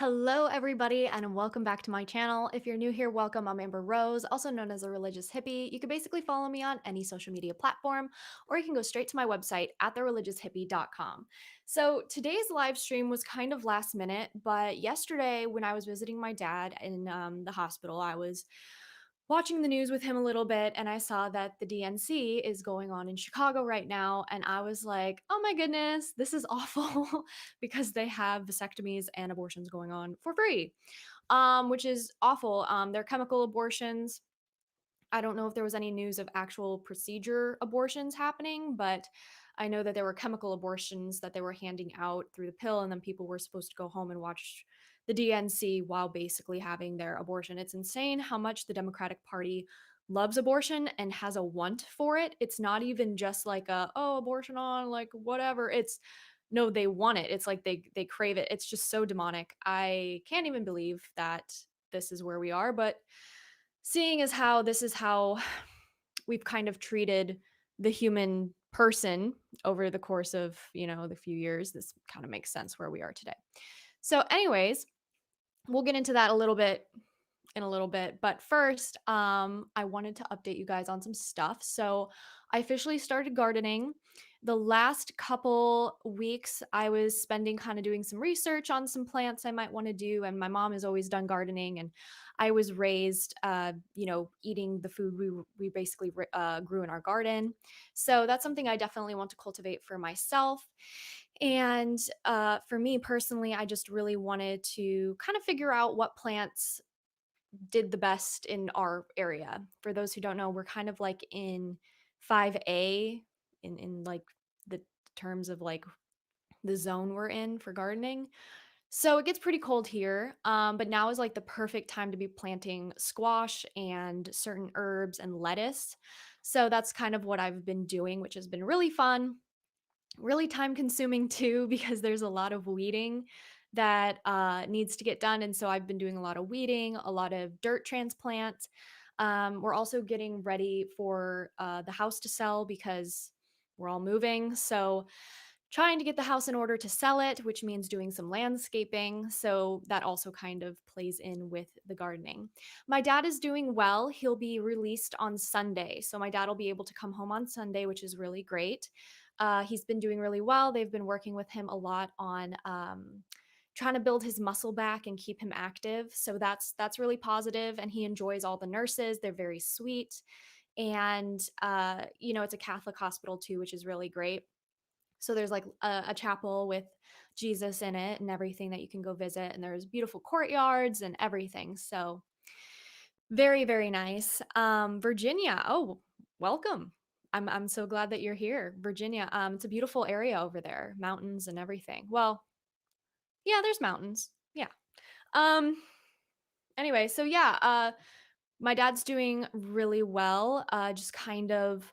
Hello, everybody, and welcome back to my channel. If you're new here, welcome. I'm Amber Rose, also known as a religious hippie. You can basically follow me on any social media platform, or you can go straight to my website at thereligioushippie.com. So today's live stream was kind of last minute, but yesterday when I was visiting my dad in the hospital, I was watching the news with him a little bit and I saw that the DNC is going on in Chicago right now. And I was like, oh my goodness, this is awful because they have vasectomies and abortions going on for free, which is awful. They're chemical abortions. I don't know if there was any news of actual procedure abortions happening, but I know that there were chemical abortions that they were handing out through the pill, and then people were supposed to go home and watch the DNC while basically having their abortion. It's insane how much the Democratic Party loves abortion and has a want for it. It's not even just like oh, abortion on, like whatever. It's no, they want it. It's like they crave it. It's just so demonic. I can't even believe that this is where we are, but seeing as how this is how we've kind of treated the human person over the course of, the few years, this kind of makes sense where we are today. So anyways, we'll get into that a little bit in a little bit. But first, I wanted to update you guys on some stuff. So I officially started gardening. The last couple weeks, I was spending kind of doing some research on some plants I might want to do. And my mom has always done gardening, and I was raised, eating the food we basically grew in our garden. So that's something I definitely want to cultivate for myself. And for me personally, I just really wanted to kind of figure out what plants did the best in our area. For those who don't know, we're kind of like in 5A in like the terms of like the zone we're in for gardening. So it gets pretty cold here, but now is like the perfect time to be planting squash and certain herbs and lettuce. So that's kind of what I've been doing, which has been really fun, really time consuming too, because there's a lot of weeding that needs to get done. And so I've been doing a lot of weeding, a lot of dirt transplant. We're also getting ready for the house to sell because we're all moving. So trying to get the house in order to sell it, which means doing some landscaping. So that also kind of plays in with the gardening. My dad is doing well. He'll be released on Sunday. So my dad will be able to come home on Sunday, which is really great. He's been doing really well. They've been working with him a lot on trying to build his muscle back and keep him active. So that's really positive, and he enjoys all the nurses. They're very sweet, and it's a Catholic hospital too, which is really great. So there's like a chapel with Jesus in it and everything that you can go visit, and there's beautiful courtyards and everything. So very, very nice. Virginia. Oh, welcome. I'm so glad that you're here. Virginia. It's a beautiful area over there, mountains and everything. Well, yeah, there's mountains. Yeah. Um anyway, so yeah, my dad's doing really well. Just kind of,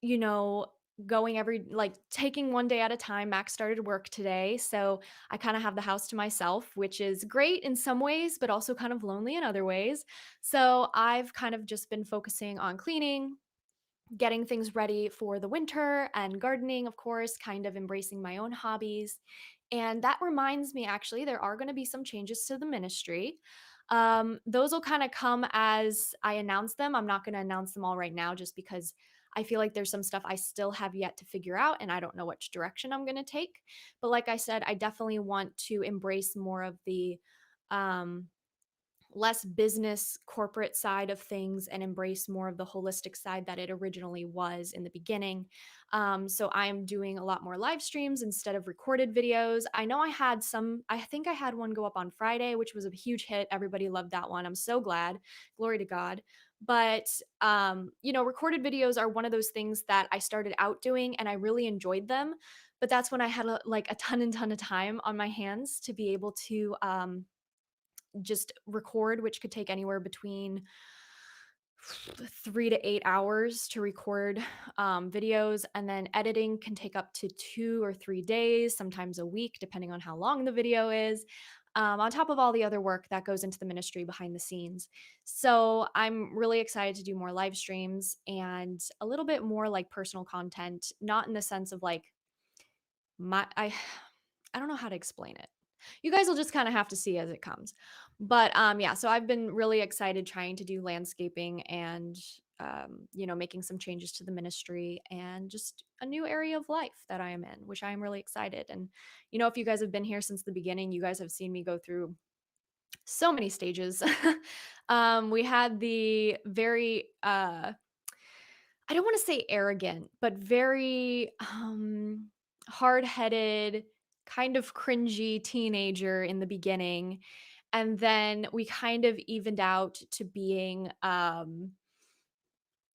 you know, going every like taking one day at a time. Max started work today, so I kind of have the house to myself, which is great in some ways, but also kind of lonely in other ways. So I've kind of just been focusing on cleaning, getting things ready for the winter, and gardening, of course, kind of embracing my own hobbies. And that reminds me, actually, there are going to be some changes to the ministry. Those will kind of come as I announce them. I'm not going to announce them all right now just because I feel like there's some stuff I still have yet to figure out and I don't know which direction I'm going to take. But like I said, I definitely want to embrace more of the um, less business corporate side of things and embrace more of the holistic side that it originally was in the beginning. So I'm doing a lot more live streams instead of recorded videos. I know I think I had one go up on Friday, which was a huge hit. Everybody loved that one. I'm so glad. Glory to God. But recorded videos are one of those things that I started out doing and I really enjoyed them. But that's when I had like a ton of time on my hands to be able to just record, which could take anywhere between 3 to 8 hours to record videos. And then editing can take up to 2 or 3 days, sometimes a week, depending on how long the video is. On top of all the other work that goes into the ministry behind the scenes. So I'm really excited to do more live streams and a little bit more like personal content, not in the sense of like my I don't know how to explain it. You guys will just kind of have to see as it comes. But yeah, so I've been really excited trying to do landscaping and making some changes to the ministry and just a new area of life that I am in, which I am really excited. And if you guys have been here since the beginning, you guys have seen me go through so many stages. We had the very I don't want to say arrogant, but very hard-headed, kind of cringy teenager in the beginning. And then we kind of evened out to being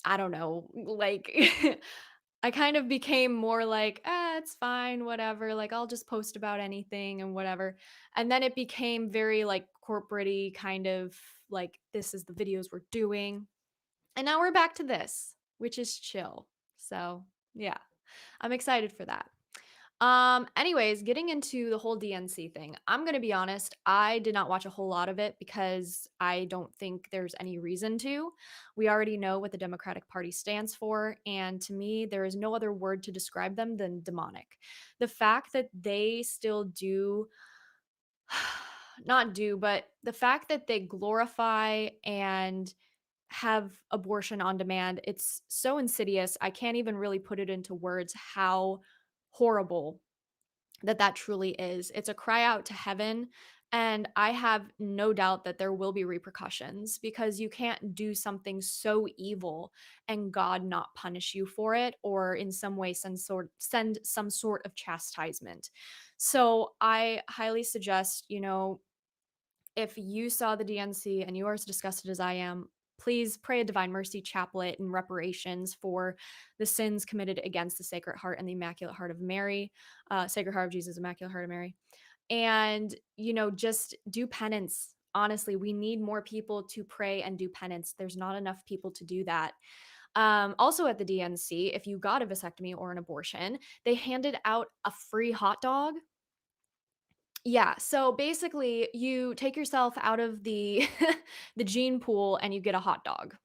I don't know, like I kind of became more like, it's fine, whatever. Like I'll just post about anything and whatever. And then it became very like corporate-y, kind of like this is the videos we're doing. And now we're back to this, which is chill. So, yeah, I'm excited for that. Anyways, getting into the whole DNC thing, I'm going to be honest, I did not watch a whole lot of it because I don't think there's any reason to. We already know what the Democratic Party stands for, and to me, there is no other word to describe them than demonic. The fact that they still do not do, but the fact that they glorify and have abortion on demand, it's so insidious. I can't even really put it into words how horrible that truly is. It's a cry out to heaven. And I have no doubt that there will be repercussions because you can't do something so evil and God not punish you for it or in some way send some sort of chastisement. So I highly suggest, if you saw the DNC and you are as disgusted as I am, please pray a Divine Mercy chaplet and reparations for the sins committed against the Sacred Heart and the Immaculate Heart of Mary, Sacred Heart of Jesus, Immaculate Heart of Mary. And, just do penance. Honestly, we need more people to pray and do penance. There's not enough people to do that. Also at the DNC, if you got a vasectomy or an abortion, they handed out a free hot dog. Yeah, so basically you take yourself out of the the gene pool and you get a hot dog.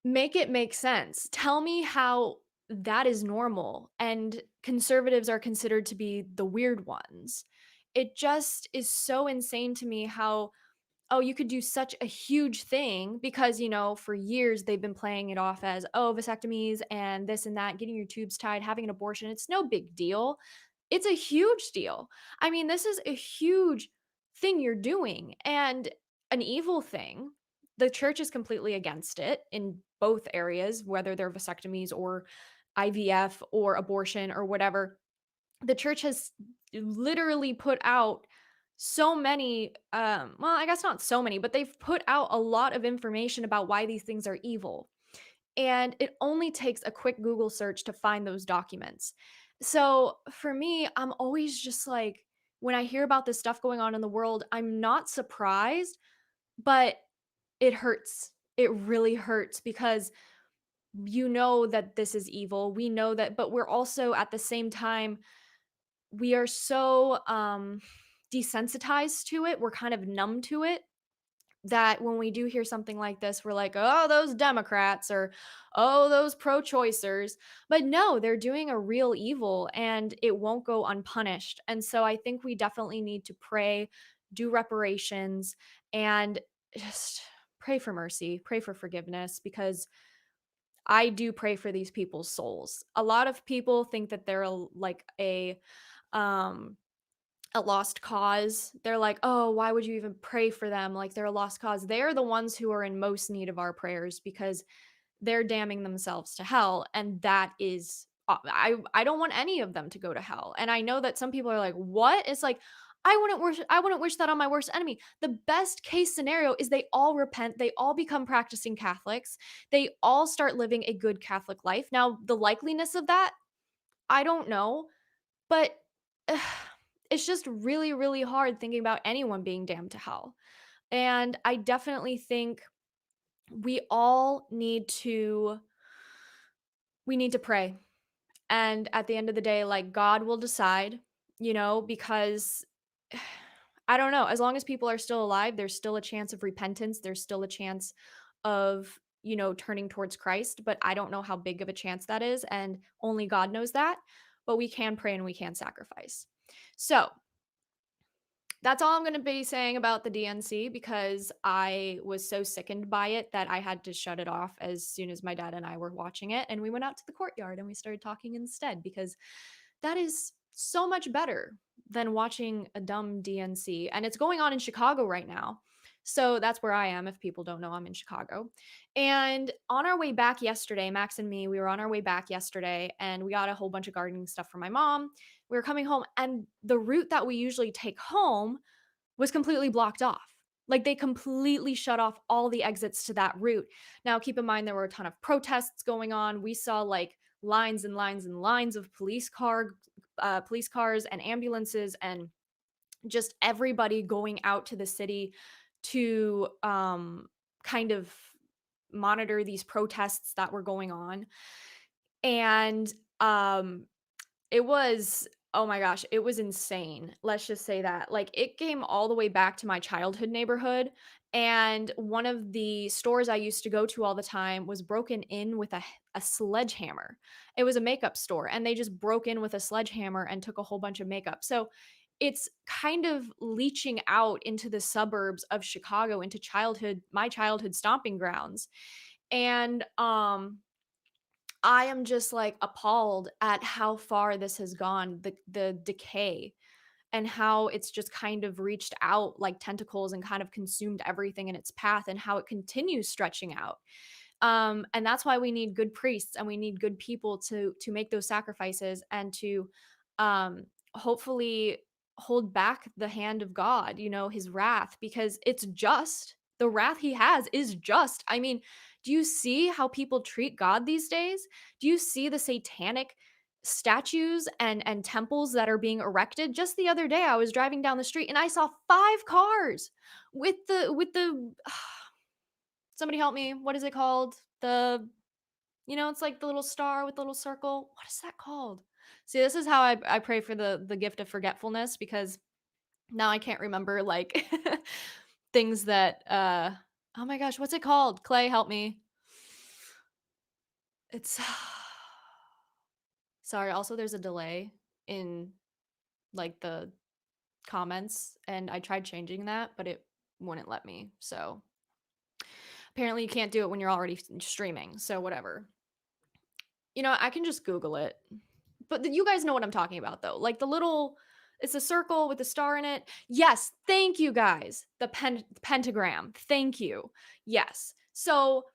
Make it make sense. Tell me how that is normal and conservatives are considered to be the weird ones. It just is so insane to me how, oh, you could do such a huge thing because, for years they've been playing it off as, oh, vasectomies and this and that, getting your tubes tied, having an abortion. It's no big deal. It's a huge deal. I mean, this is a huge thing you're doing and an evil thing. The church is completely against it in both areas, whether they're vasectomies or IVF or abortion or whatever. The church has literally put out so many well, I guess not so many, but they've put out a lot of information about why these things are evil. And it only takes a quick Google search to find those documents. So for me, I'm always just like, when I hear about this stuff going on in the world, I'm not surprised, but it hurts. It really hurts because you know that this is evil. We know that, but we're also at the same time, we are so desensitized to it. We're kind of numb to it that when we do hear something like this, we're like, oh, those Democrats or oh, those pro choicers. But no, they're doing a real evil and it won't go unpunished. And so I think we definitely need to pray, do reparations, and just pray for mercy, pray for forgiveness, because I do pray for these people's souls. A lot of people think that they're um, a lost cause. They're like, "Oh, why would you even pray for them? Like they're a lost cause." They're the ones who are in most need of our prayers because they're damning themselves to hell, and that is I don't want any of them to go to hell. And I know that some people are like, "What?" It's like I wouldn't wish that on my worst enemy. The best case scenario is they all repent, they all become practicing Catholics, they all start living a good Catholic life. Now, the likeliness of that, I don't know, but ugh, it's just really, really hard thinking about anyone being damned to hell. And I definitely think we all need to pray. And at the end of the day, like God will decide, because I don't know, as long as people are still alive, there's still a chance of repentance, there's still a chance of, turning towards Christ, but I don't know how big of a chance that is and only God knows that, but we can pray and we can sacrifice. So, That's all I'm gonna be saying about the DNC because I was so sickened by it that I had to shut it off as soon as my dad and I were watching it, and we went out to the courtyard and we started talking instead because that is so much better than watching a dumb DNC, and it's going on in Chicago right now. So that's where I am. If people don't know, I'm in Chicago. And on our way back yesterday, Max and me, we were on our way back yesterday and we got a whole bunch of gardening stuff for my mom. We were coming home, and the route that we usually take home was completely blocked off. Like they completely shut off all the exits to that route. Now, keep in mind, there were a ton of protests going on. We saw like lines and lines and lines of police cars and ambulances, and just everybody going out to the city to kind of monitor these protests that were going on. And um, it was oh my gosh, it was insane. Let's just say that. Like, it came all the way back to my childhood neighborhood, and one of the stores I used to go to all the time was broken in with a sledgehammer. It was a makeup store, and they just broke in with a sledgehammer and took a whole bunch of makeup. So, it's kind of leaching out into the suburbs of Chicago, into my childhood stomping grounds. And, I am just, like, appalled at how far this has gone, the decay, and how it's just kind of reached out like tentacles and kind of consumed everything in its path, and how it continues stretching out. And that's why we need good priests and we need good people to make those sacrifices and to hopefully hold back the hand of God, his wrath, because it's just. The wrath he has is just. I mean, do you see how people treat God these days? Do you see the satanic statues and temples that are being erected? Just the other day I was driving down the street and I saw 5 cars with the somebody help me. What is it called? It's like the little star with the little circle. What is that called? See, this is how I pray for the gift of forgetfulness, because now I can't remember like things that oh my gosh, what's it called? Clay, help me. It's sorry, also there's a delay in like the comments, and I tried changing that, but it wouldn't let me. So apparently you can't do it when you're already streaming. So whatever. I can just Google it. But you guys know what I'm talking about, though. Like it's a circle with a star in it. Yes, thank you guys. The pentagram. Thank you. Yes. So,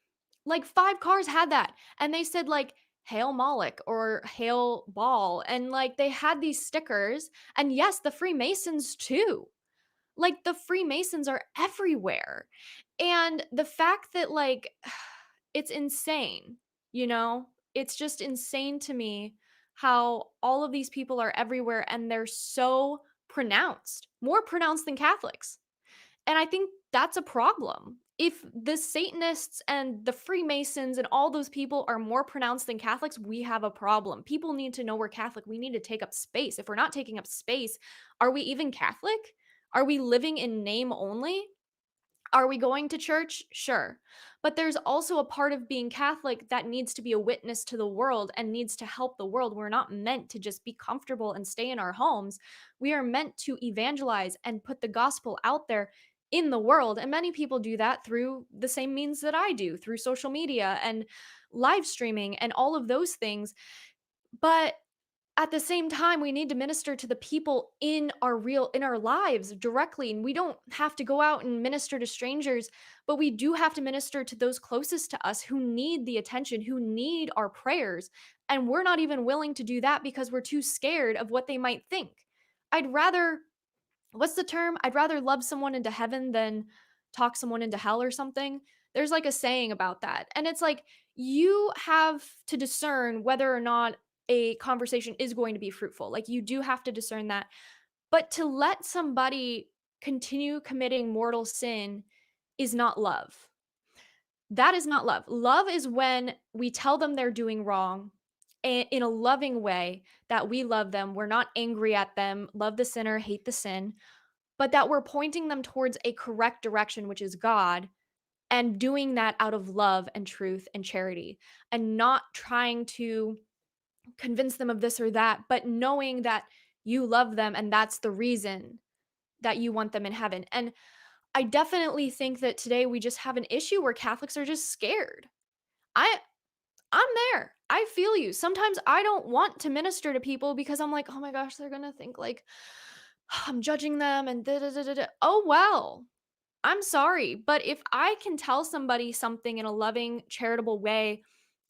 like 5 cars had that, and they said like Hail Moloch or Hail Baal, and like they had these stickers, and yes, the Freemasons too. Like the Freemasons are everywhere. And the fact that like it's insane, you know? It's just insane to me how all of these people are everywhere and they're so pronounced, more pronounced than Catholics. And I think that's a problem. If the Satanists and the Freemasons and all those people are more pronounced than Catholics, we have a problem. People need to know we're Catholic. We need to take up space. If we're not taking up space, are we even Catholic? Are we living in name only? Are we going to church? Sure. But there's also a part of being Catholic that needs to be a witness to the world and needs to help the world. We're not meant to just be comfortable and stay in our homes. We are meant to evangelize and put the gospel out there in the world. And many people do that through the same means that I do, through social media and live streaming and all of those things. But at the same time, we need to minister to the people in our lives directly, and we don't have to go out and minister to strangers, but we do have to minister to those closest to us who need the attention, who need our prayers, and we're not even willing to do that because we're too scared of what they might think. I'd rather what's the term? I'd rather love someone into heaven than talk someone into hell or something. There's like a saying about that. And it's like you have to discern whether or not a conversation is going to be fruitful. Like you do have to discern that. But to let somebody continue committing mortal sin is not love. That is not love. Love is when we tell them they're doing wrong in a loving way, that we love them. We're not angry at them. Love the sinner, hate the sin, but that we're pointing them towards a correct direction, which is God, and doing that out of love and truth and charity, and not trying to convince them of this or that, but knowing that you love them and that's the reason that you want them in heaven. And I definitely think that today we just have an issue where Catholics are just scared. I I'm there. I feel you. Sometimes I don't want to minister to people because I'm like, "Oh my gosh, they're going to think like I'm judging them and da da da da." Da." Oh well. I'm sorry, but if I can tell somebody something in a loving, charitable way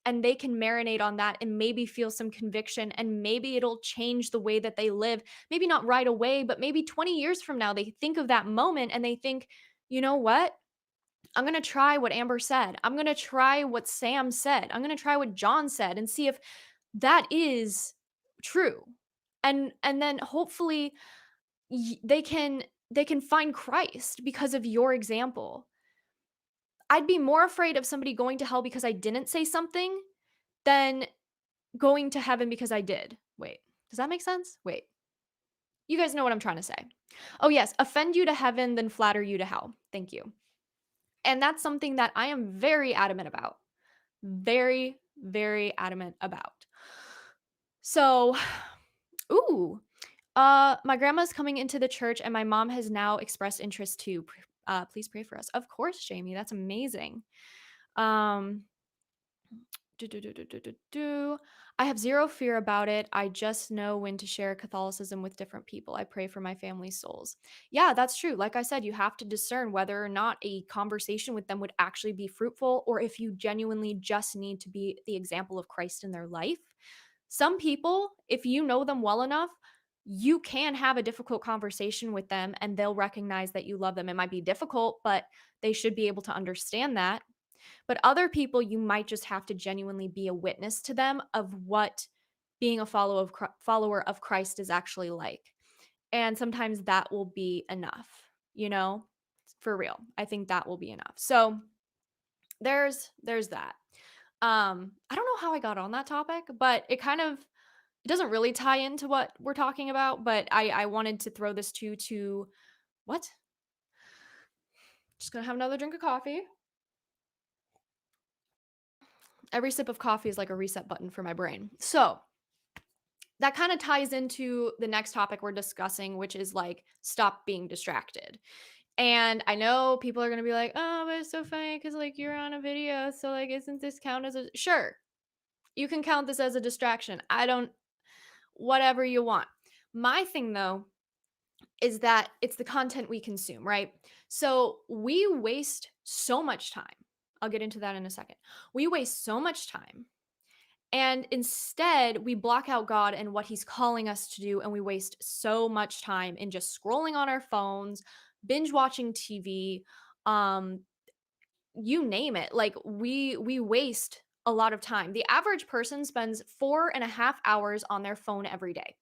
and they can marinate on that and maybe feel some conviction and maybe it'll change the way that they live, maybe not right away, but maybe 20 years from now, they think of that moment and they think, you know what? I'm going to try what Amber said. I'm going to try what Sam said. I'm going to try what John said and see if that is true. And then hopefully they can find Christ because of your example. I'd be more afraid of somebody going to hell because I didn't say something than going to heaven because I did. Wait, does that make sense? Wait. You guys know what I'm trying to say. Oh, yes, offend you to heaven, then flatter you to hell. Thank you. And that's something that I am very adamant about. Very, very adamant about. So, ooh, my grandma's coming into the church and my mom has now expressed interest too. Please pray for us. Of course, Jamie. That's amazing. Um, do, do, do, do, do, do, do. I have zero fear about it. I just know when to share Catholicism with different people. I pray for my family's souls. Yeah, that's true. Like I said, you have to discern whether or not a conversation with them would actually be fruitful or if you genuinely just need to be the example of Christ in their life. Some people, if you know them well enough, you can have a difficult conversation with them and they'll recognize that you love them. It might be difficult, but they should be able to understand that. But other people, you might just have to genuinely be a witness to them of what being a follower of Christ is actually like. And sometimes that will be enough, you know, for real. I think that will be enough. So there's that. I don't know how I got on that topic, but it doesn't really tie into what we're talking about, but I wanted to throw this to what? Just gonna have another drink of coffee. Every sip of coffee is like a reset button for my brain. So that kind of ties into the next topic we're discussing, which is like stop being distracted. And I know people are going to be like, oh, but it's so funny because like you're on a video. So like, isn't this count as a. Sure, you can count this as a distraction. I don't, whatever you want. My thing though is that it's the content we consume, right? So we waste so much time. I'll get into that in a second. We waste so much time and instead, we block out God and what He's calling us to do, and we waste so much time in just scrolling on our phones, binge watching TV, um, you name it. Like we waste a lot of time. The average person spends 4.5 hours on their phone every day.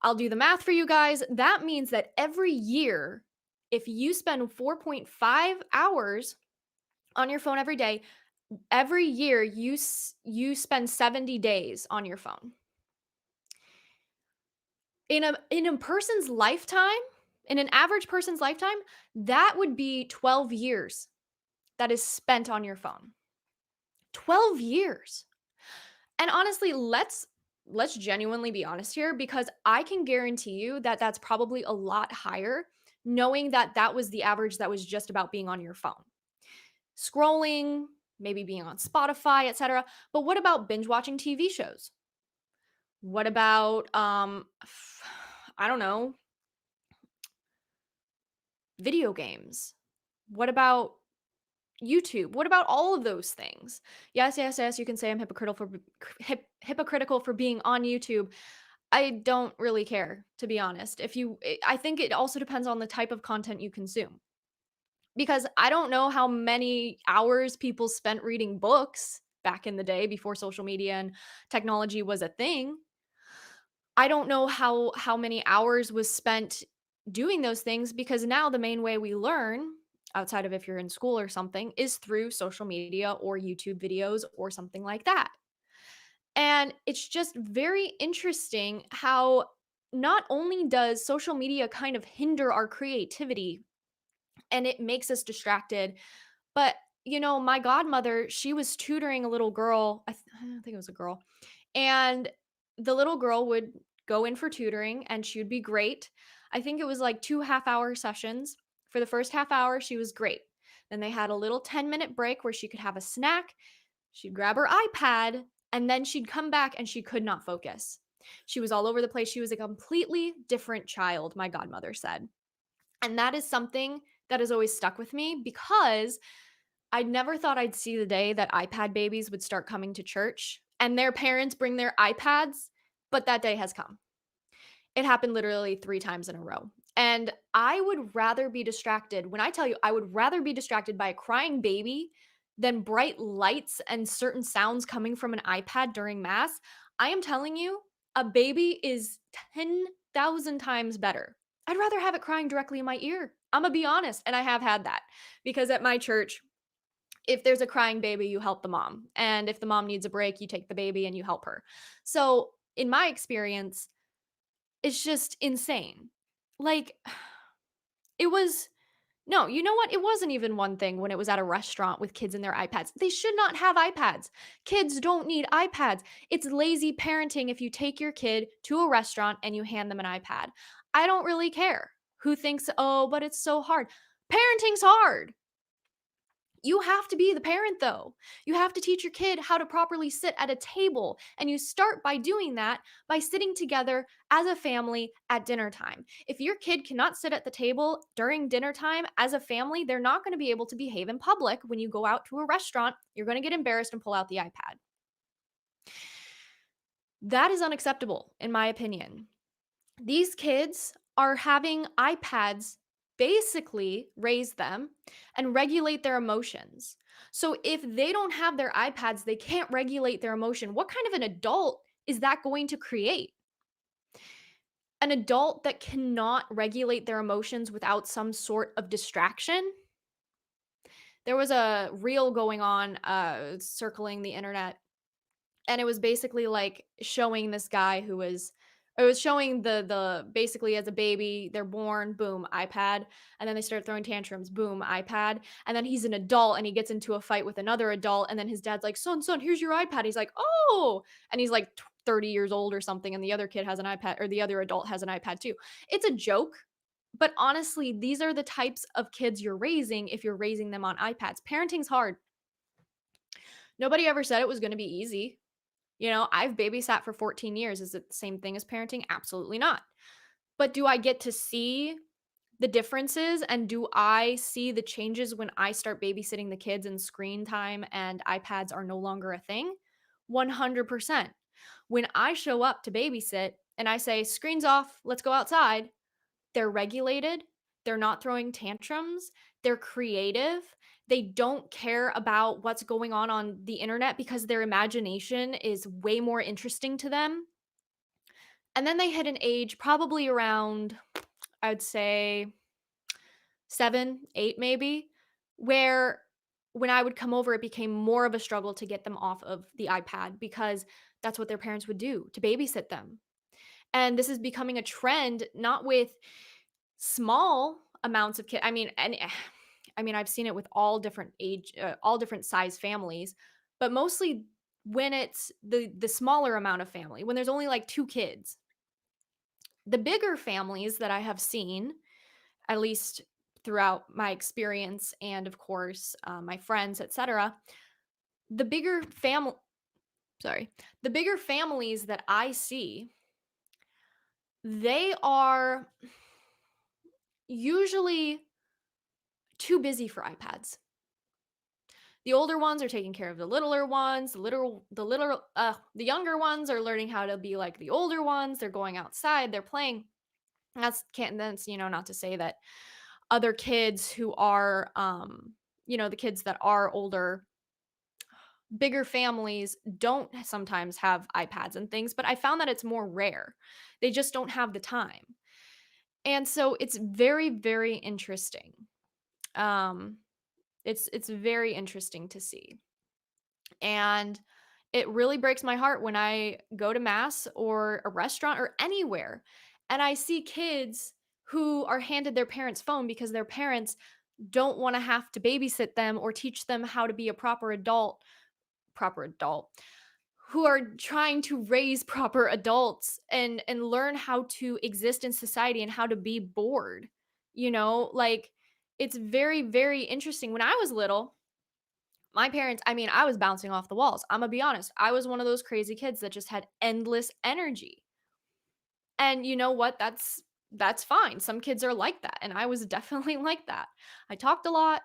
I'll do the math for you guys. That means that every year, if you spend 4.5 hours on your phone every year you spend 70 days on your phone. In a person's lifetime, in an average person's lifetime, that would be 12 years that is spent on your phone. 12 years. And honestly, let's genuinely be honest here because I can guarantee you that that's probably a lot higher knowing that that was the average that was just about being on your phone. Scrolling, maybe being on Spotify, etc. But what about binge watching TV shows? What about I don't know, video games? What about YouTube? What about all of those things? Yes, yes, yes, you can say I'm hypocritical for being on YouTube. I don't really care, to be honest. I think it also depends on the type of content you consume. Because I don't know how many hours people spent reading books back in the day before social media and technology was a thing. I don't know how many hours was spent doing those things because now the main way we learn outside of if you're in school or something is through social media or YouTube videos or something like that. And it's just very interesting how not only does social media kind of hinder our creativity and it makes us distracted, but my godmother, she was tutoring a little girl. I think it was a girl. And the little girl would go in for tutoring and she would be great. I think it was like 2 half-hour sessions. For the first half hour, she was great. Then they had a little 10-minute break where she could have a snack, she'd grab her iPad, and then she'd come back and she could not focus. She was all over the place. She was a completely different child, my godmother said. And that is something that has always stuck with me because I never thought I'd see the day that iPad babies would start coming to church and their parents bring their iPads, but that day has come. It happened literally 3 times in a row. And I would rather be distracted when I tell you I would rather be distracted by a crying baby than bright lights and certain sounds coming from an iPad during mass. I am telling you, a baby is 10,000 times better. I'd rather have it crying directly in my ear. Imma be honest, and I have had that because at my church, if there's a crying baby, you help the mom, and if the mom needs a break, you take the baby and you help her. So, in my experience, it's just insane. Like, it was no, you know what? It wasn't even one thing when it was at a restaurant with kids and their iPads. They should not have iPads. Kids don't need iPads. It's lazy parenting if you take your kid to a restaurant and you hand them an iPad. I don't really care who thinks, "Oh, but it's so hard." Parenting's hard. You have to be the parent, though. You have to teach your kid how to properly sit at a table. And you start by doing that by sitting together as a family at dinner time. If your kid cannot sit at the table during dinner time as a family, they're not going to be able to behave in public. When you go out to a restaurant, you're going to get embarrassed and pull out the iPad. That is unacceptable, in my opinion. These kids are having iPads basically raise them and regulate their emotions. So if they don't have their iPads, they can't regulate their emotion. What kind of an adult is that going to create? An adult that cannot regulate their emotions without some sort of distraction? There was a reel going on circling the internet, and it was basically like showing this guy who was it was showing the basically as a baby they're born, boom, iPad, and then they start throwing tantrums, boom, iPad, and then he's an adult and he gets into a fight with another adult, and then his dad's like, son, here's your iPad. He's like, oh, and he's like 30 years old or something, and the other kid has an iPad, or the other adult has an iPad too. It's a joke, but honestly, these are the types of kids you're raising if you're raising them on iPads. Parenting's hard. Nobody ever said it was going to be easy. You know, I've babysat for 14 years. Is it the same thing as parenting? Absolutely not. But do I get to see the differences and do I see the changes when I start babysitting the kids and screen time and iPads are no longer a thing? 100%. When I show up to babysit and I say, screens off, let's go outside, they're regulated, they're not throwing tantrums, they're creative, they don't care about what's going on the internet because their imagination is way more interesting to them. And then they hit an age probably around, I'd say 7, 8 maybe, where when I would come over, it became more of a struggle to get them off of the iPad because that's what their parents would do to babysit them. And this is becoming a trend, not with small amounts of kids. I mean, and I mean, I've seen it with all different size families, but mostly when it's the smaller amount of family, when there's only like 2 kids. The bigger families that I have seen, at least throughout my experience and of course, my friends, etc., the bigger family sorry, the bigger families that I see, they are usually too busy for iPads. The older ones are taking care of the littler ones. The younger ones are learning how to be like the older ones. They're going outside, they're playing. That's not to say that other kids who are the kids that are older, bigger families don't sometimes have iPads and things, but I found that it's more rare. They just don't have the time. And so it's very, very interesting. Um it's very interesting to see. And it really breaks my heart when I go to mass or a restaurant or anywhere and I see kids who are handed their parents' phone because their parents don't want to have to babysit them or teach them how to be a proper adult who are trying to raise proper adults and learn how to exist in society and how to be bored. Like, it's very, very interesting. When I was little, my parents, I mean, I was bouncing off the walls. I'm gonna be honest. I was one of those crazy kids that just had endless energy. And you know what? That's fine. Some kids are like that, and I was definitely like that. I talked a lot.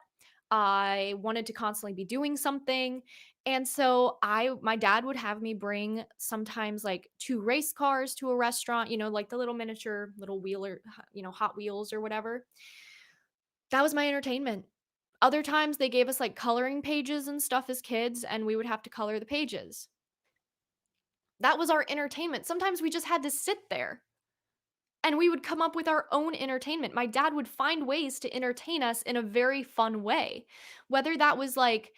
I wanted to constantly be doing something. And so my dad would have me bring sometimes like two race cars to a restaurant, like the little miniature little wheeler, Hot Wheels or whatever. That was my entertainment. Other times they gave us like coloring pages and stuff as kids, and we would have to color the pages. That was our entertainment. Sometimes we just had to sit there and we would come up with our own entertainment. My dad would find ways to entertain us in a very fun way. Whether that was like,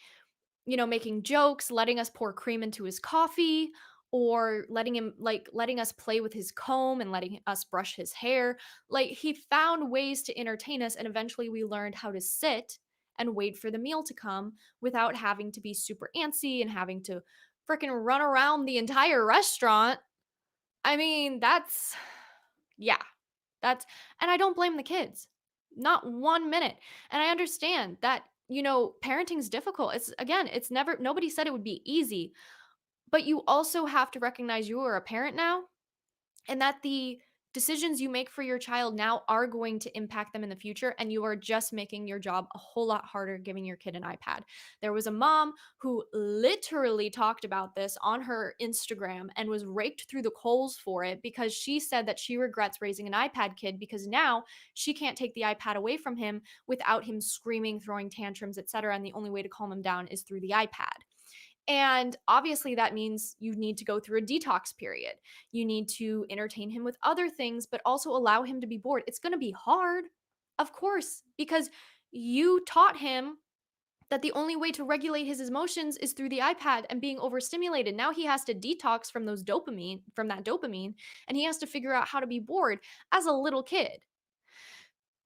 making jokes, letting us pour cream into his coffee, or letting us play with his comb and letting us brush his hair. Like, he found ways to entertain us, and eventually we learned how to sit and wait for the meal to come without having to be super antsy and having to freaking run around the entire restaurant. I mean, yeah, that's and I don't blame the kids. Not 1 minute. And I understand that, parenting's difficult. It's never nobody said it would be easy, but you also have to recognize you are a parent now, and that the decisions you make for your child now are going to impact them in the future, and you are just making your job a whole lot harder giving your kid an iPad. There was a mom who literally talked about this on her Instagram and was raked through the coals for it because she said that she regrets raising an iPad kid because now she can't take the iPad away from him without him screaming, throwing tantrums, etc., and the only way to calm him down is through the iPad. And obviously, that means you need to go through a detox period. You need to entertain him with other things, but also allow him to be bored. It's going to be hard, of course, because you taught him that the only way to regulate his emotions is through the iPad and being overstimulated. Now he has to detox from that dopamine, and he has to figure out how to be bored as a little kid.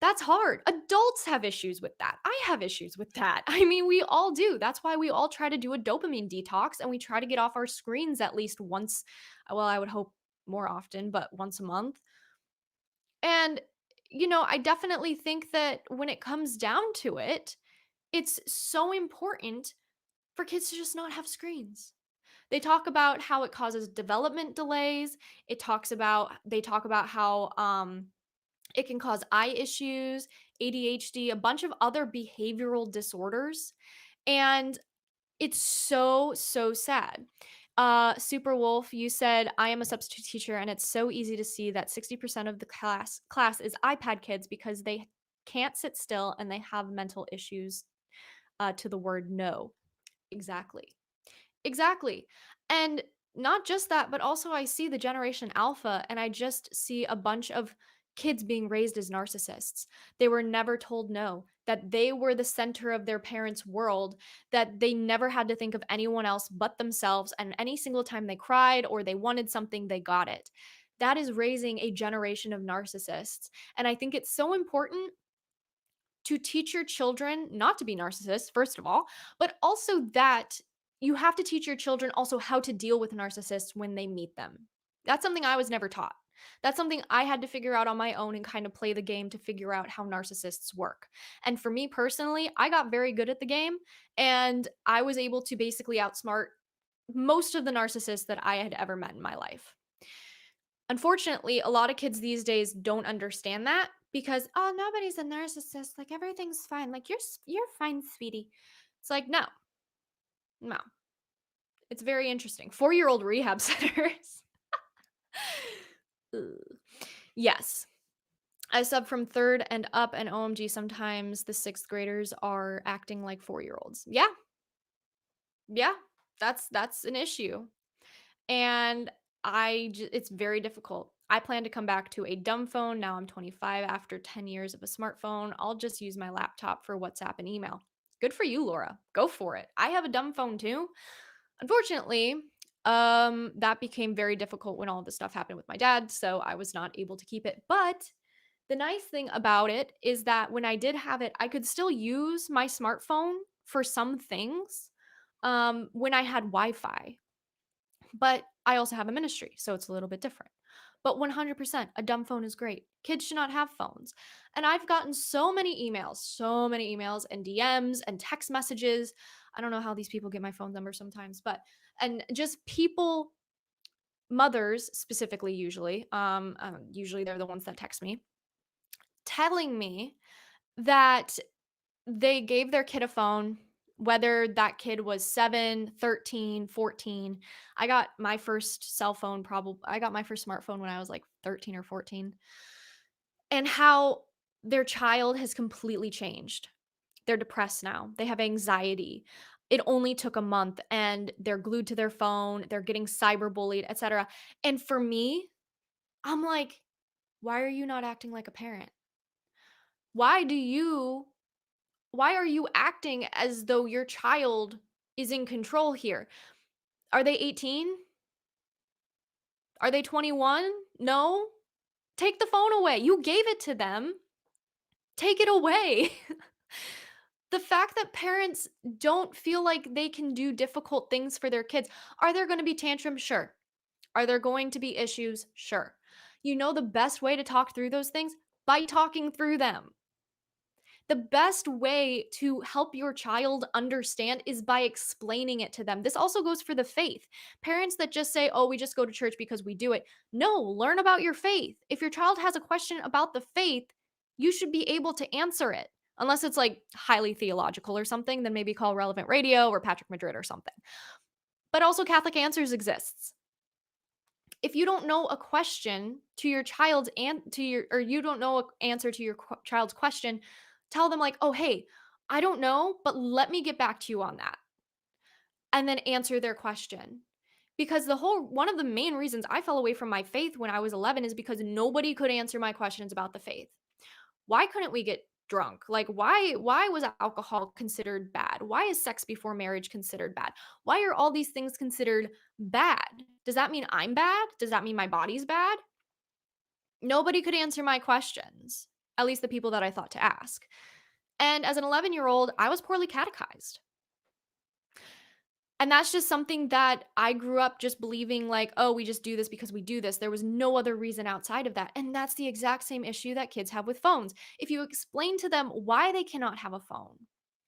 That's hard. Adults have issues with that. I have issues with that. I mean, we all do. That's why we all try to do a dopamine detox and we try to get off our screens at least once. Well, I would hope more often, but once a month. And, I definitely think that when it comes down to it, it's so important for kids to just not have screens. They talk about how it causes development delays. They talk about how it can cause eye issues, ADHD, a bunch of other behavioral disorders, and it's so, so sad. Super Wolf, you said, "I am a substitute teacher, and it's so easy to see that 60% of the class is iPad kids because they can't sit still and they have mental issues, to the word no." Exactly. Exactly. And not just that, but also I see the generation alpha and I just see a bunch of kids being raised as narcissists. They were never told no, that they were the center of their parents' world, that they never had to think of anyone else but themselves. And any single time they cried or they wanted something, they got it. That is raising a generation of narcissists. And I think it's so important to teach your children not to be narcissists, first of all, but also that you have to teach your children also how to deal with narcissists when they meet them. That's something I was never taught. That's something I had to figure out on my own and kind of play the game to figure out how narcissists work. And for me personally, I got very good at the game and I was able to basically outsmart most of the narcissists that I had ever met in my life. Unfortunately, a lot of kids these days don't understand that because, "Oh, nobody's a narcissist. Like, everything's fine. Like, you're fine, sweetie." It's like, no, no. It's very interesting. 4-year-old rehab centers. Ugh. Yes. I sub from third and up, and OMG, sometimes the sixth graders are acting like 4-year-olds. Yeah, yeah, that's an issue. And it's very difficult. I plan to come back to a dumb phone. Now I'm 25 after 10 years of a smartphone. I'll just use my laptop for WhatsApp and email. Good for you, Laura. Go for it. I have a dumb phone too. Unfortunately, that became very difficult when all this stuff happened with my dad, so I was not able to keep it. But the nice thing about it is that when I did have it, I could still use my smartphone for some things when I had Wi-Fi. But I also have a ministry, so it's a little bit different. But 100%, a dumb phone is great. Kids should not have phones. And I've gotten so many emails and DMs and text messages. I don't know how these people get my phone number sometimes, but and just people, mothers specifically, usually they're the ones that text me, telling me that they gave their kid a phone, whether that kid was 7, 13, 14. I got my first smartphone when I was like 13 or 14, and how their child has completely changed. They're depressed now. They have anxiety. It only took a month and they're glued to their phone, they're getting cyberbullied, etc. And for me, I'm like, why are you not acting like a parent? Why do you Why are you acting as though your child is in control here? Are they 18? Are they 21? No? Take the phone away. You gave it to them. Take it away. The fact that parents don't feel like they can do difficult things for their kids. Are there going to be tantrums? Sure. Are there going to be issues? Sure. You know the best way to talk through those things? By talking through them. The best way to help your child understand is by explaining it to them. This also goes for the faith. Parents that just say, oh, we just go to church because we do it. No, learn about your faith. If your child has a question about the faith, you should be able to answer it. Unless it's like highly theological or something, then maybe call Relevant Radio or Patrick Madrid or something. But also, Catholic Answers exists. If you don't know a question to your child's and to your, or you don't know an answer to your child's question, tell them like, "Oh, hey, I don't know, but let me get back to you on that." And then answer their question. Because one of the main reasons I fell away from my faith when I was 11 is because nobody could answer my questions about the faith. Why couldn't we get drunk? Like why was alcohol considered bad? Why is sex before marriage considered bad? Why are all these things considered bad? Does that mean I'm bad? Does that mean my body's bad? Nobody could answer my questions, at least the people that I thought to ask. And as an 11-year-old, I was poorly catechized. And that's just something that I grew up just believing like, oh, we just do this because we do this. There was no other reason outside of that. And that's the exact same issue that kids have with phones. If you explain to them why they cannot have a phone,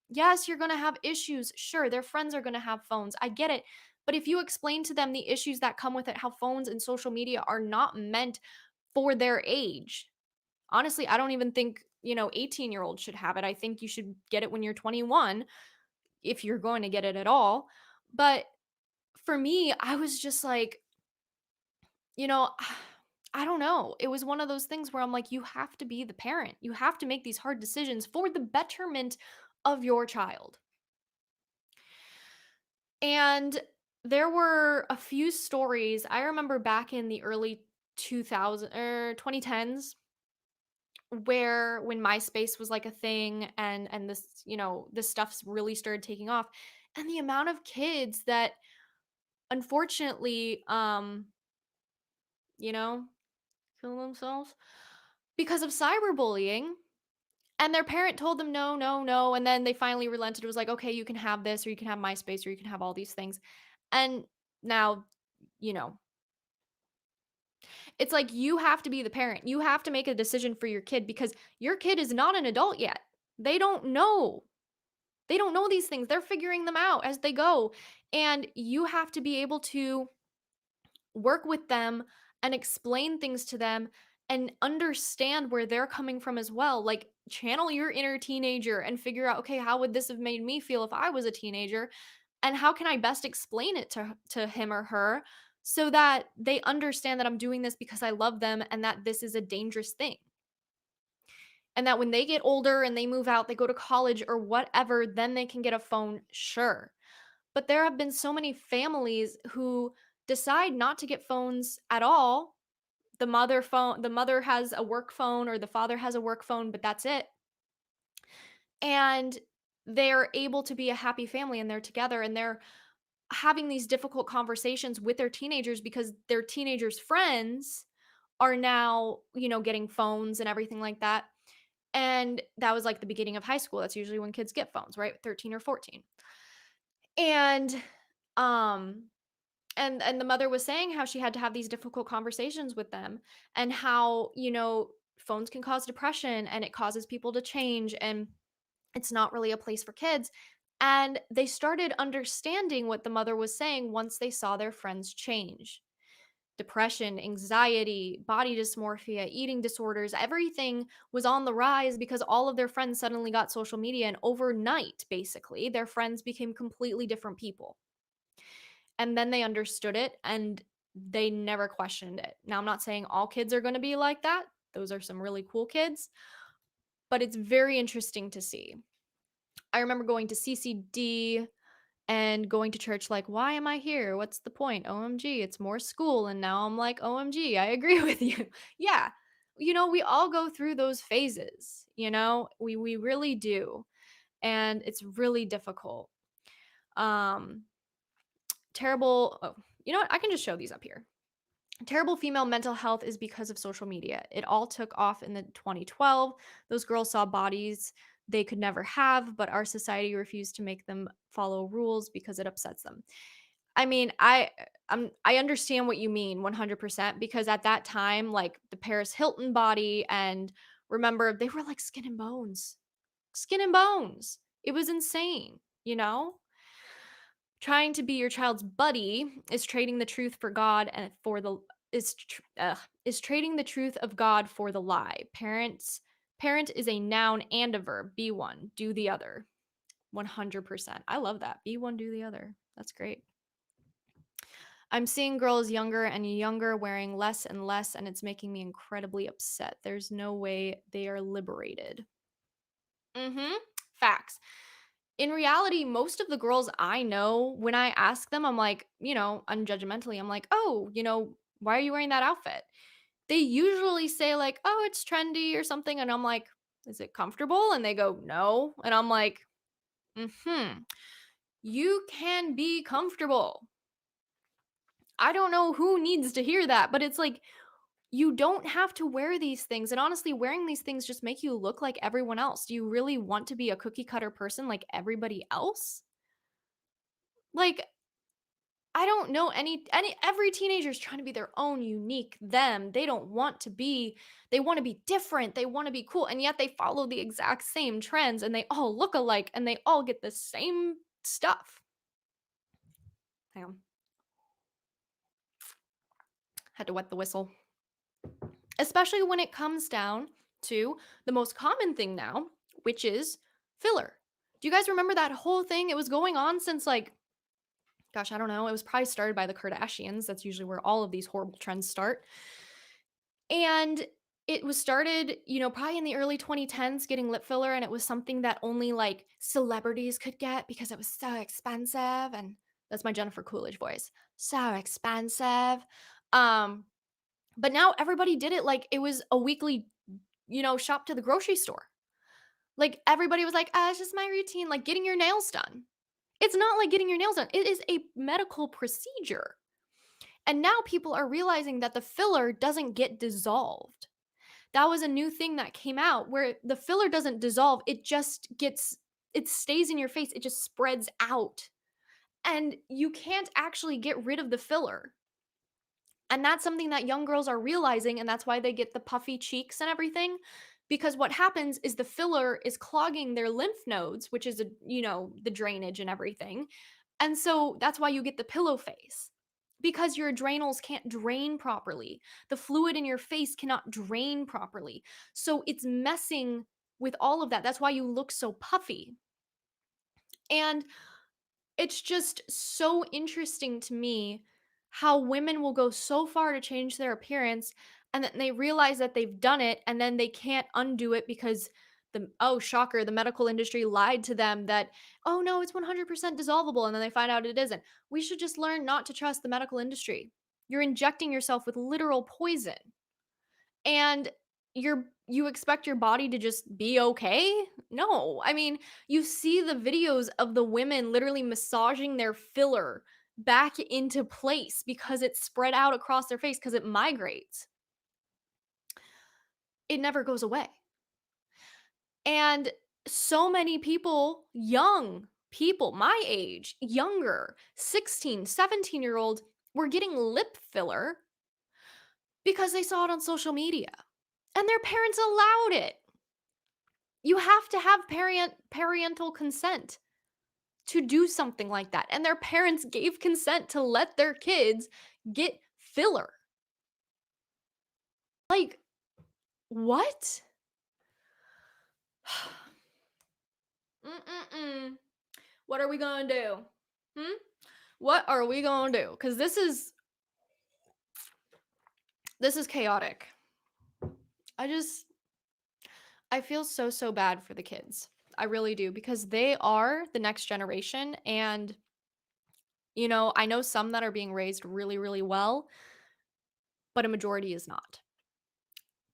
yes, you're going to have issues. Sure, their friends are going to have phones. I get it. But if you explain to them the issues that come with it, how phones and social media are not meant for their age. Honestly, I don't even think, 18-year-olds should have it. I think you should get it when you're 21 if you're going to get it at all. But for me, I was just like, you know, I don't know. It was one of those things where I'm like, you have to be the parent. You have to make these hard decisions for the betterment of your child. And there were a few stories I remember back in the early 2000 or 2010s where when MySpace was like a thing and this, this stuff's really started taking off, and the amount of kids that unfortunately you know, kill themselves because of cyberbullying. And their parent told them no, no, no. And then they finally relented. It was like, okay, you can have this, or you can have MySpace, or you can have all these things. And now, you know, it's like you have to be the parent. You have to make a decision for your kid because your kid is not an adult yet. They don't know. They don't know these things. They're figuring them out as they go. And you have to be able to work with them and explain things to them and understand where they're coming from as well. Like channel your inner teenager and figure out, okay, how would this have made me feel if I was a teenager? And how can I best explain it to him or her so that they understand that I'm doing this because I love them and that this is a dangerous thing. And that when they get older and they move out, they go to college or whatever, then they can get a phone, sure. But there have been so many families who decide not to get phones at all. The mother has a work phone or the father has a work phone, but that's it. And they're able to be a happy family and they're together and they're having these difficult conversations with their teenagers because their teenagers' friends are now, getting phones and everything like that. And that was like the beginning of high school. That's usually when kids get phones, right? 13 or 14. And um And the mother was saying how she had to have these difficult conversations with them, and how, phones can cause depression and it causes people to change, and it's not really a place for kids. And they started understanding what the mother was saying once they saw their friends change. Depression, anxiety, body dysmorphia, eating disorders, everything was on the rise because all of their friends suddenly got social media, and overnight, basically, their friends became completely different people. And then they understood it and they never questioned it. Now, I'm not saying all kids are going to be like that. Those are some really cool kids, but it's very interesting to see. I remember going to CCD and going to church like, why am I here? What's the point? OMG, it's more school. And now I'm like, OMG, I agree with you. Yeah. We all go through those phases, we really do. And it's really difficult. Um, Terrible. Oh, you know what? I can just show these up here. Terrible female mental health is because of social media. It all took off in the 2012. Those girls saw bodies they could never have, but our society refused to make them follow rules because it upsets them. I mean, I understand what you mean 100%, because at that time, like the Paris Hilton body, and remember they were like skin and bones. Skin and bones. It was insane, you know? Trying to be your child's buddy is trading the truth for God and for the is trading the truth of God for the lie. Parent is a noun and a verb. Be one, do the other. 100%. I love that. Be one, do the other. That's great. I'm seeing girls younger and younger wearing less and less, and it's making me incredibly upset. There's no way they are liberated. Mhm. Facts. In reality, most of the girls I know, when I ask them, I'm like, unjudgmentally, I'm like, "Oh, why are you wearing that outfit?" They usually say like, "Oh, it's trendy or something." And I'm like, "Is it comfortable?" And they go, "No." And I'm like, "Mhm. You can be comfortable." I don't know who needs to hear that, but it's like, you don't have to wear these things. And honestly, wearing these things just make you look like everyone else. Do you really want to be a cookie cutter person like everybody else? Like, I don't know any every teenager is trying to be their own unique them. They don't want to be they want to be different. They want to be cool. And yet they follow the exact same trends and they all look alike and they all get the same stuff. Hang on. Had to wet the whistle. Especially when it comes down to the most common thing now, which is filler. Do you guys remember that whole thing? It was going on since like, gosh, I don't know. It was probably started by the Kardashians. That's usually where all of these horrible trends start. And it was started, probably in the early 2010s, getting lip filler. And it was something that only like celebrities could get because it was so expensive. And that's my Jennifer Coolidge voice. So expensive. Um, but now everybody did it like it was a weekly, shop to the grocery store. Like everybody was like, it's just my routine, like getting your nails done. It's not like getting your nails done. It is a medical procedure. And now people are realizing that the filler doesn't get dissolved. That was a new thing that came out where the filler doesn't dissolve. It stays in your face. It just spreads out. And you can't actually get rid of the filler. And that's something that young girls are realizing, and that's why they get the puffy cheeks and everything. Because what happens is the filler is clogging their lymph nodes, which is the drainage and everything. And so that's why you get the pillow face. Because your adrenals can't drain properly. The fluid in your face cannot drain properly. So it's messing with all of that. That's why you look so puffy. And it's just so interesting to me how women will go so far to change their appearance, and then they realize that they've done it and then they can't undo it because shocker, the medical industry lied to them that, oh no, it's 100% dissolvable, and then they find out it isn't. We should just learn not to trust the medical industry. You're injecting yourself with literal poison, and you expect your body to just be okay? No. I mean, you see the videos of the women literally massaging their filler back into place because it's spread out across their face because it migrates. It never goes away. And so many people, young people, my age, younger, 16, 17-year-old, were getting lip filler because they saw it on social media and their parents allowed it. You have to have parental consent to do something like that. And their parents gave consent to let their kids get filler. Like, what? Mm-mm-mm. What are we gonna do? Hmm? What are we gonna do? Because this is chaotic. I feel so bad for the kids. I really do because they are the next generation. And, I know some that are being raised really, really well, but a majority is not.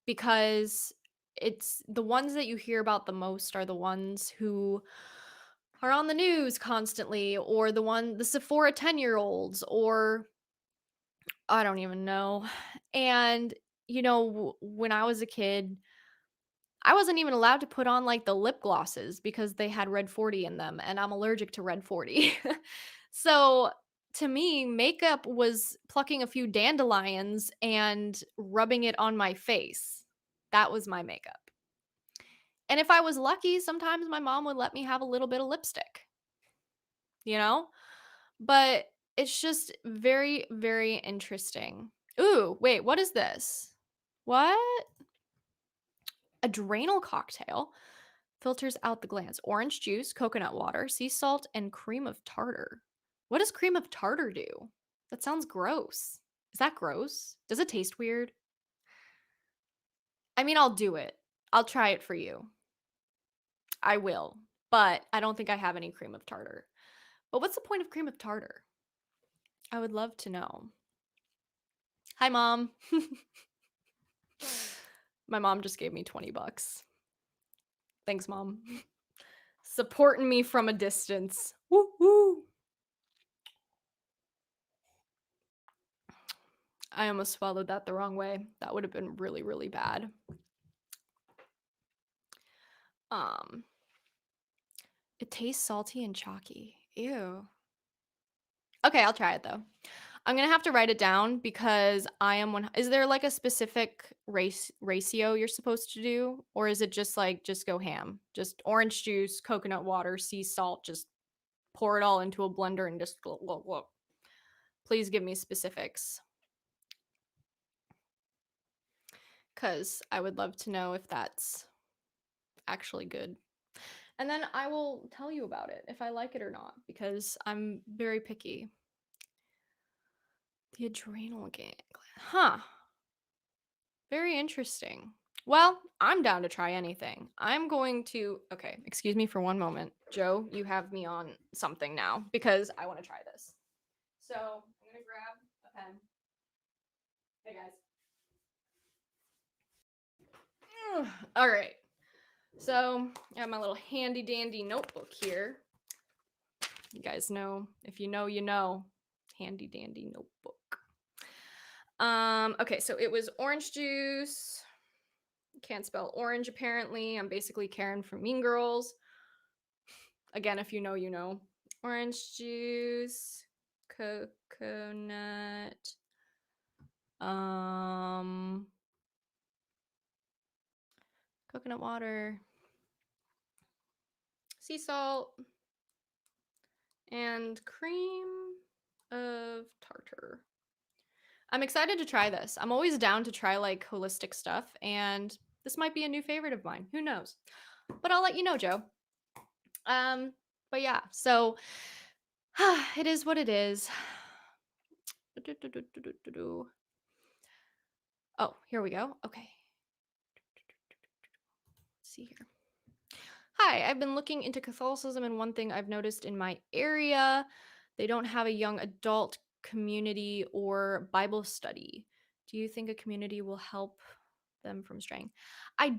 Because it's the ones that you hear about the most are the ones who are on the news constantly, or the Sephora 10-year-olds, or I don't even know. And, when I was a kid, I wasn't even allowed to put on like the lip glosses because they had red 40 in them, and I'm allergic to red 40. So to me, makeup was plucking a few dandelions and rubbing it on my face. That was my makeup. And if I was lucky, sometimes my mom would let me have a little bit of lipstick, you know? But it's just very, very interesting. Ooh, wait, what is this? What? Adrenal cocktail filters out the glands. Orange juice, coconut water, sea salt, and cream of tartar. What does cream of tartar do? That sounds gross. Is that gross? Does it taste weird? I mean, I'll do it. I'll try it for you. I will. But I don't think I have any cream of tartar. But what's the point of cream of tartar? I would love to know. Hi, Mom. My mom just gave me 20 bucks. Thanks, Mom. Supporting me from a distance. Woo woo. I almost swallowed that the wrong way. That would have been really, really bad. It tastes salty and chalky. Ew. Okay, I'll try it though. I'm gonna have to write it down because I am one. Is there like a specific ratio you're supposed to do, or is it just like just go ham? Just orange juice, coconut water, sea salt. Just pour it all into a blender and just go. Please give me specifics, because I would love to know if that's actually good. And then I will tell you about it if I like it or not, because I'm very picky. The adrenal gland. Huh. Very interesting. Well, I'm down to try anything. I'm going to. Okay, excuse me for one moment. Joe, you have me on something now because I want to try this. So I'm going to grab a pen. Hey, guys. All right. So I have my little handy dandy notebook here. You guys know, if you know, you know. Handy dandy notebook. Okay, so it was orange juice. Can't spell orange apparently. I'm basically Karen from Mean Girls. Again, if you know, you know. Orange juice, coconut, coconut water, sea salt, and cream of tartar. I'm excited to try this. I'm always down to try like holistic stuff, and this might be a new favorite of mine. Who knows? But I'll let you know, Joe. But yeah, so it is what it is. Oh, here we go. Okay. Let's see here. Hi, I've been looking into Catholicism, and one thing I've noticed in my area, they don't have a young adult community or Bible study. Do you think a community will help them from straying? I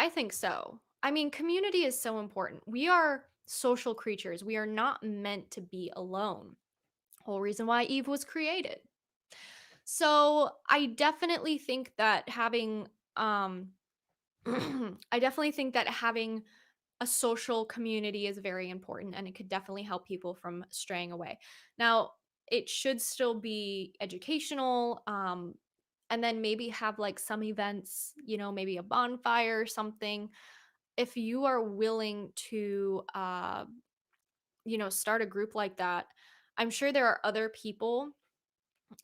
think so. I mean, community is so important. We are social creatures. We are not meant to be alone. Whole reason why Eve was created. So I definitely think that having I definitely think that having a social community is very important, and it could definitely help people from straying away. Now, it should still be educational. And then maybe have like some events, maybe a bonfire or something. If you are willing to, start a group like that, I'm sure there are other people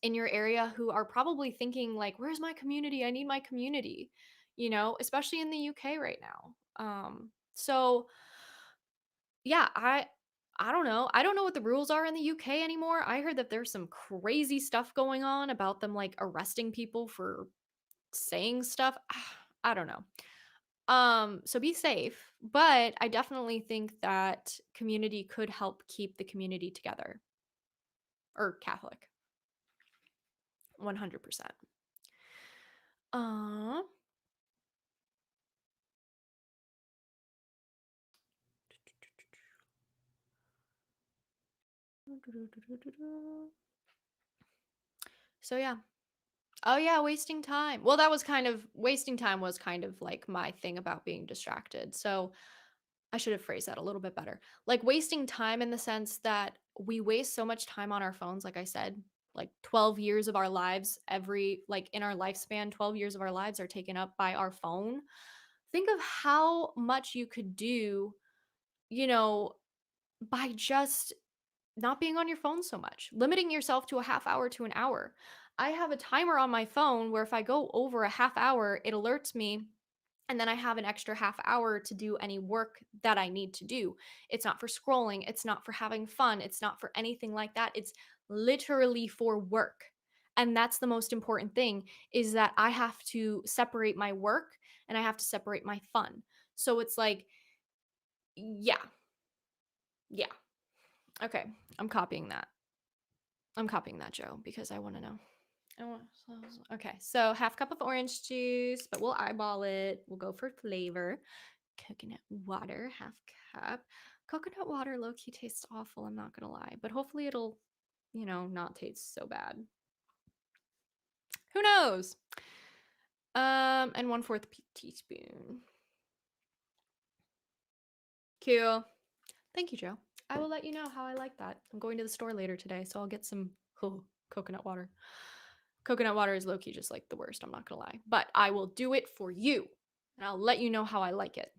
in your area who are probably thinking like, where's my community? I need my community, especially in the UK right now. So yeah, I don't know. I don't know what the rules are in the UK anymore. I heard that there's some crazy stuff going on about them like arresting people for saying stuff. I don't know. So be safe, but I definitely think that community could help keep the community together, or Catholic. 100%. Uh So yeah. Oh yeah, wasting time. Well, that was kind of wasting time was kind of like my thing about being distracted. So I should have phrased that a little bit better. Like wasting time in the sense that we waste so much time on our phones, like I said, like 12 years of our lives, like in our lifespan, 12 years of our lives are taken up by our phone. Think of how much you could do, you know, by just not being on your phone so much, limiting yourself to a half hour to an hour. I have a timer on my phone where if I go over a half hour, it alerts me, and then I have an extra half hour to do any work that I need to do. It's not for scrolling, it's not for having fun, it's not for anything like that. It's literally for work. And that's the most important thing, is that I have to separate my work and I have to separate my fun. So it's like, yeah, yeah. Okay, I'm copying that. I'm copying that, Joe, because I want to know. Okay, so half cup of orange juice, but we'll eyeball it. We'll go for flavor. Coconut water, half cup. Coconut water low key tastes awful, I'm not gonna lie, but hopefully it'll, not taste so bad. Who knows? And 1/4 teaspoon. Cool. Thank you, Joe. I will let you know how I like that. I'm going to the store later today, so I'll get some coconut water. Coconut water is low key just like the worst, I'm not gonna lie. But I will do it for you, and I'll let you know how I like it.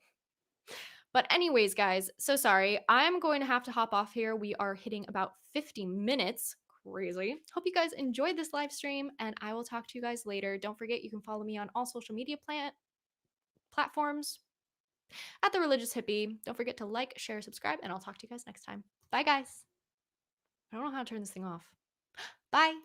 But anyways, guys, so sorry. I'm going to have to hop off here. We are hitting about 50 minutes. Crazy. Hope you guys enjoyed this live stream, and I will talk to you guys later. Don't forget, you can follow me on all social media platforms at The Religious Hippie. Don't forget to like, share, subscribe, and I'll talk to you guys next time. Bye, guys. I don't know how to turn this thing off. Bye.